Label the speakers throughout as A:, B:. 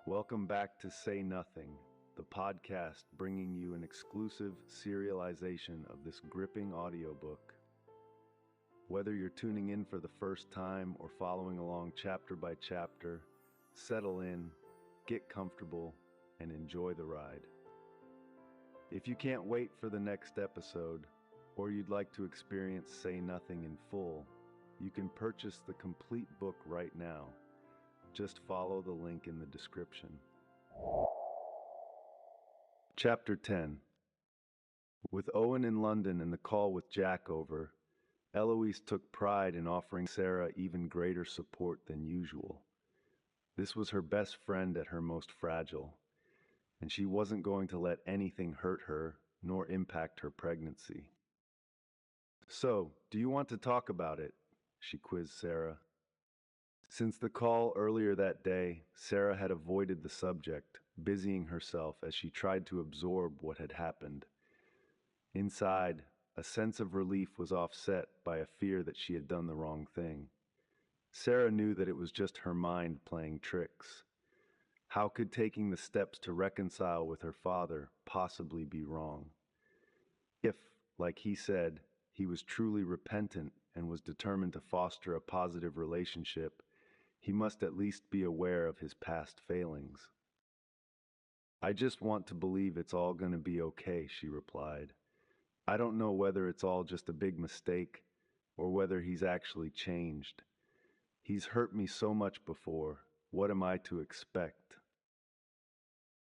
A: Welcome back to Say Nothing, the podcast bringing you an exclusive serialization of this gripping audiobook. Whether you're tuning in for the first time or following along chapter by chapter, settle in, get comfortable, and enjoy the ride. If you can't wait for the next episode, or you'd like to experience Say Nothing in full, you can purchase the complete book right now. Just follow the link in the description. Chapter 10. With Owen in London and the call with Jack over, Eloise took pride in offering Sarah even greater support than usual. This was her best friend at her most fragile, and she wasn't going to let anything hurt her nor impact her pregnancy. "So, do you want to talk about it?" she quizzed Sarah. Since the call earlier that day, Sarah had avoided the subject, busying herself as she tried to absorb what had happened. Inside, a sense of relief was offset by a fear that she had done the wrong thing. Sarah knew that it was just her mind playing tricks. How could taking the steps to reconcile with her father possibly be wrong? If, like he said, he was truly repentant and was determined to foster a positive relationship, he must at least be aware of his past failings. "I just want to believe it's all going to be okay," she replied. "I don't know whether it's all just a big mistake or whether he's actually changed. He's hurt me so much before. What am I to expect?"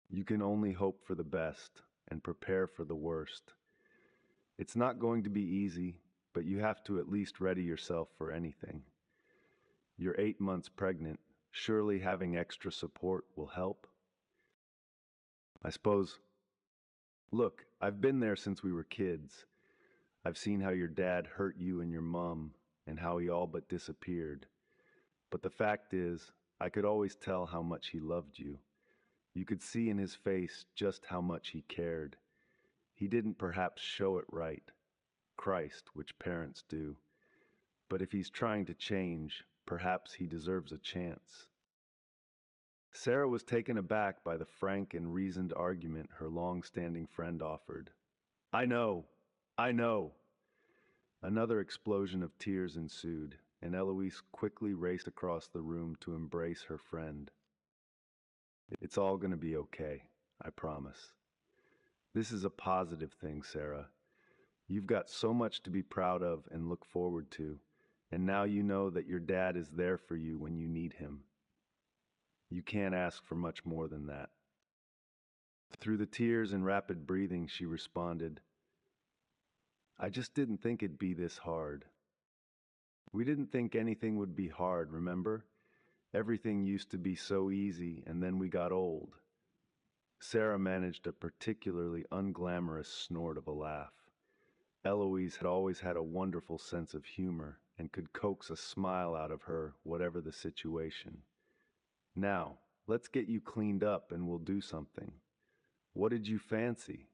A: You can only hope for the best and prepare for the worst. It's not going to be easy, but you have to at least ready yourself for anything. You're 8 months pregnant. Surely having extra support will help. I suppose. Look, I've been there since we were kids. I've seen how your dad hurt you and your mom, and how he all but disappeared. But the fact is, I could always tell how much he loved you. You could see in his face just how much he cared. He didn't perhaps show it right, Christ, which parents do. But if he's trying to change, perhaps he deserves a chance. Sarah was taken aback by the frank and reasoned argument her long-standing friend offered. I know. Another explosion of tears ensued, and Eloise quickly raced across the room to embrace her friend. "It's all going to be okay, I promise. This is a positive thing, Sarah. You've got so much to be proud of and look forward to, and now you know that your dad is there for you when you need him. You can't ask for much more than that." Through the tears and rapid breathing, she responded, "I just didn't think it'd be this hard. We didn't think anything would be hard, remember? Everything used to be so easy, and then we got old." Sarah managed a particularly unglamorous snort of a laugh. Eloise had always had a wonderful sense of humor and could coax a smile out of her, whatever the situation. "Now, let's get you cleaned up and we'll do something. What did you fancy?"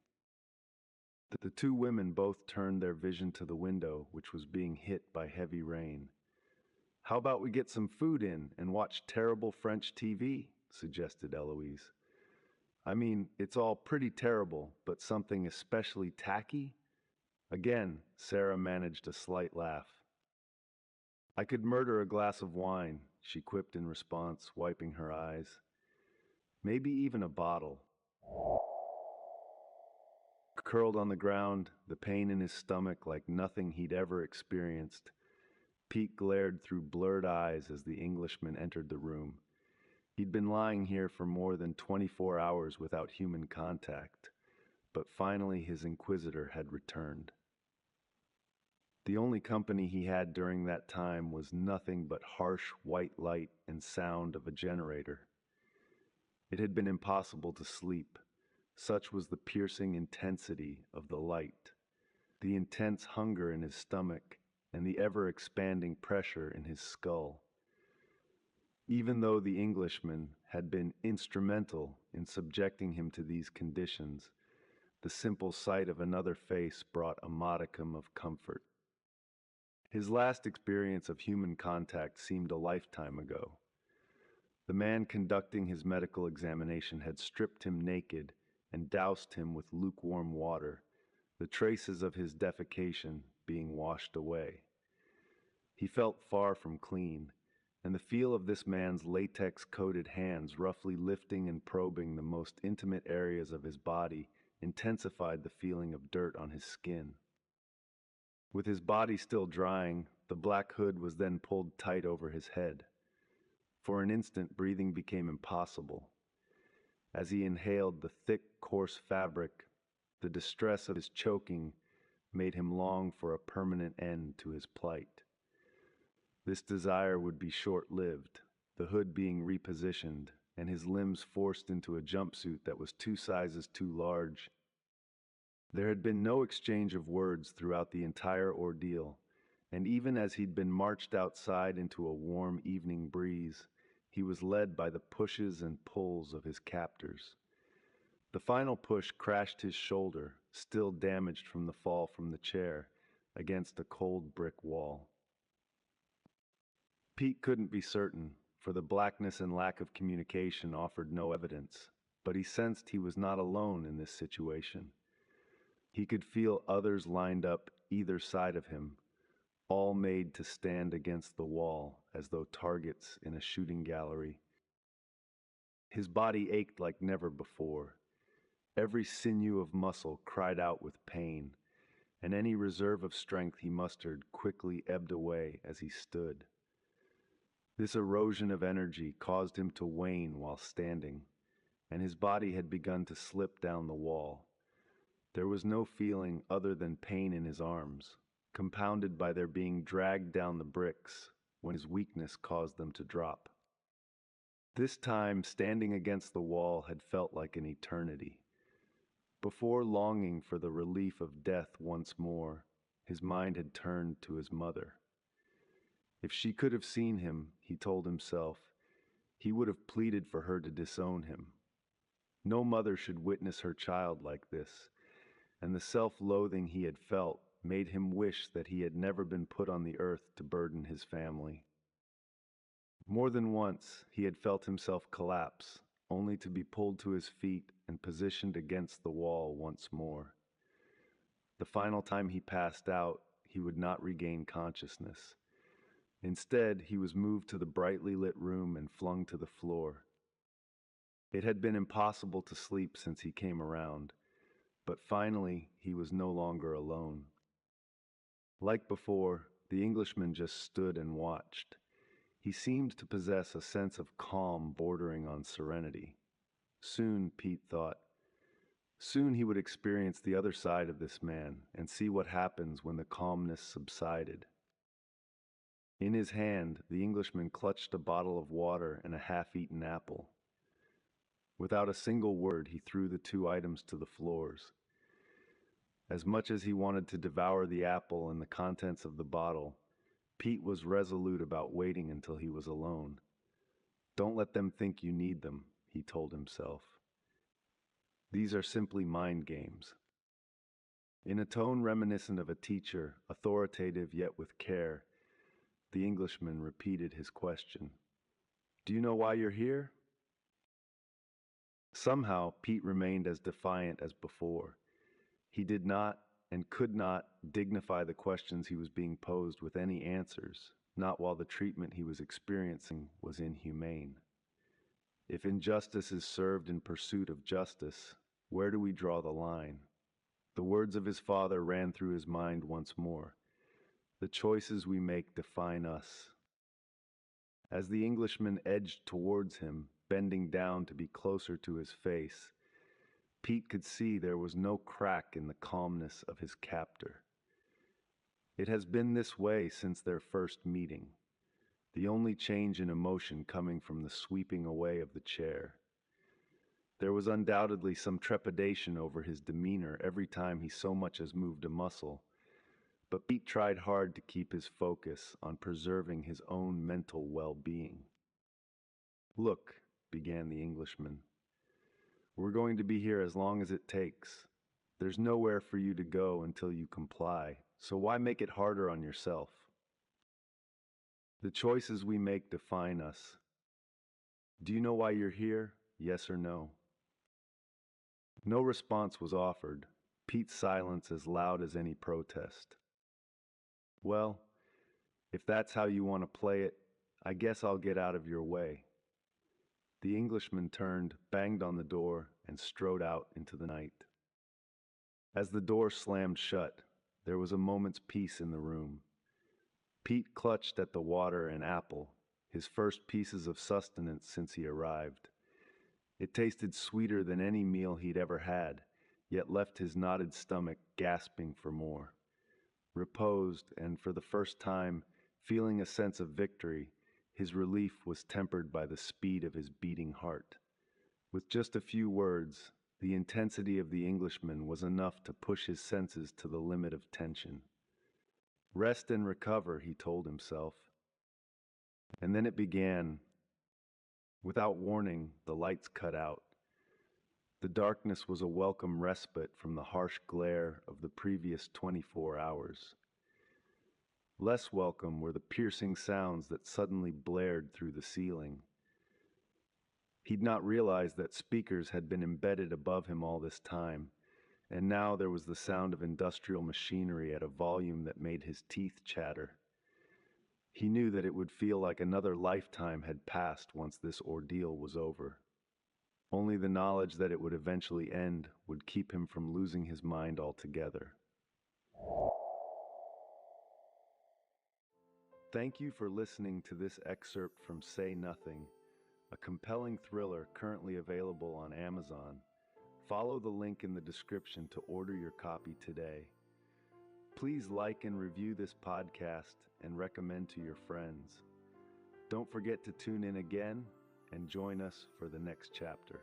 A: The two women both turned their vision to the window, which was being hit by heavy rain. "How about we get some food in and watch terrible French TV?" suggested Eloise. "I mean, it's all pretty terrible, but something especially tacky?" Again, Sarah managed a slight laugh. "I could murder a glass of wine," she quipped in response, wiping her eyes. "Maybe even a bottle." Curled on the ground, the pain in his stomach like nothing he'd ever experienced, Pete glared through blurred eyes as the Englishman entered the room. He'd been lying here for more than 24 hours without human contact, but finally his inquisitor had returned. The only company he had during that time was nothing but harsh white light and sound of a generator. It had been impossible to sleep. Such was the piercing intensity of the light, the intense hunger in his stomach, and the ever-expanding pressure in his skull. Even though the Englishman had been instrumental in subjecting him to these conditions, the simple sight of another face brought a modicum of comfort. His last experience of human contact seemed a lifetime ago. The man conducting his medical examination had stripped him naked and doused him with lukewarm water, the traces of his defecation being washed away. He felt far from clean, and the feel of this man's latex-coated hands roughly lifting and probing the most intimate areas of his body intensified the feeling of dirt on his skin. With his body still drying, the black hood was then pulled tight over his head. For an instant, breathing became impossible. As he inhaled the thick, coarse fabric, the distress of his choking made him long for a permanent end to his plight. This desire would be short-lived, the hood being repositioned and his limbs forced into a jumpsuit that was 2 sizes too large. There had been no exchange of words throughout the entire ordeal, and even as he'd been marched outside into a warm evening breeze, he was led by the pushes and pulls of his captors. The final push crashed his shoulder, still damaged from the fall from the chair, against a cold brick wall. Pete couldn't be certain, for the blackness and lack of communication offered no evidence, but he sensed he was not alone in this situation. He could feel others lined up either side of him, all made to stand against the wall as though targets in a shooting gallery. His body ached like never before. Every sinew of muscle cried out with pain, and any reserve of strength he mustered quickly ebbed away as he stood. This erosion of energy caused him to wane while standing, and his body had begun to slip down the wall. There was no feeling other than pain in his arms, compounded by their being dragged down the bricks when his weakness caused them to drop. This time, standing against the wall had felt like an eternity. Before longing for the relief of death once more, his mind had turned to his mother. If she could have seen him, he told himself, he would have pleaded for her to disown him. No mother should witness her child like this, and the self-loathing he had felt made him wish that he had never been put on the earth to burden his family. More than once, he had felt himself collapse, only to be pulled to his feet and positioned against the wall once more. The final time he passed out, he would not regain consciousness. Instead, he was moved to the brightly lit room and flung to the floor. It had been impossible to sleep since he came around, but finally he was no longer alone. Like before, the Englishman just stood and watched. He seemed to possess a sense of calm bordering on serenity. Soon, Pete thought, soon he would experience the other side of this man and see what happens when the calmness subsided. In his hand, the Englishman clutched a bottle of water and a half-eaten apple. Without a single word, he threw the 2 items to the floors. As much as he wanted to devour the apple and the contents of the bottle, Pete was resolute about waiting until he was alone. Don't let them think you need them, he told himself. These are simply mind games. In a tone reminiscent of a teacher, authoritative yet with care, the Englishman repeated his question. Do you know why you're here? Somehow, Pete remained as defiant as before. He did not and could not dignify the questions he was being posed with any answers, not while the treatment he was experiencing was inhumane. If injustice is served in pursuit of justice, where do we draw the line? The words of his father ran through his mind once more. The choices we make define us. As the Englishman edged towards him, bending down to be closer to his face, Pete could see there was no crack in the calmness of his captor. It has been this way since their first meeting, the only change in emotion coming from the sweeping away of the chair. There was undoubtedly some trepidation over his demeanor every time he so much as moved a muscle, but Pete tried hard to keep his focus on preserving his own mental well-being. Look, began the Englishman, we're going to be here as long as it takes. There's nowhere for you to go until you comply, so why make it harder on yourself? The choices we make define us. Do you know why you're here? Yes or no? No response was offered, Pete's silence as loud as any protest. Well, if that's how you want to play it, I guess I'll get out of your way. The Englishman turned, banged on the door, and strode out into the night. As the door slammed shut, there was a moment's peace in the room. Pete clutched at the water and apple, his first pieces of sustenance since he arrived. It tasted sweeter than any meal he'd ever had, yet left his knotted stomach gasping for more. Reposed, and for the first time, feeling a sense of victory, his relief was tempered by the speed of his beating heart. With just a few words, the intensity of the Englishman was enough to push his senses to the limit of tension. Rest and recover, he told himself. And then it began. Without warning, the lights cut out. The darkness was a welcome respite from the harsh glare of the previous 24 hours. Less welcome were the piercing sounds that suddenly blared through the ceiling. He'd not realized that speakers had been embedded above him all this time, and now there was the sound of industrial machinery at a volume that made his teeth chatter. He knew that it would feel like another lifetime had passed once this ordeal was over. Only the knowledge that it would eventually end would keep him from losing his mind altogether. Thank you for listening to this excerpt from Say Nothing, a compelling thriller currently available on Amazon. Follow the link in the description to order your copy today. Please like and review this podcast and recommend to your friends. Don't forget to tune in again and join us for the next chapter.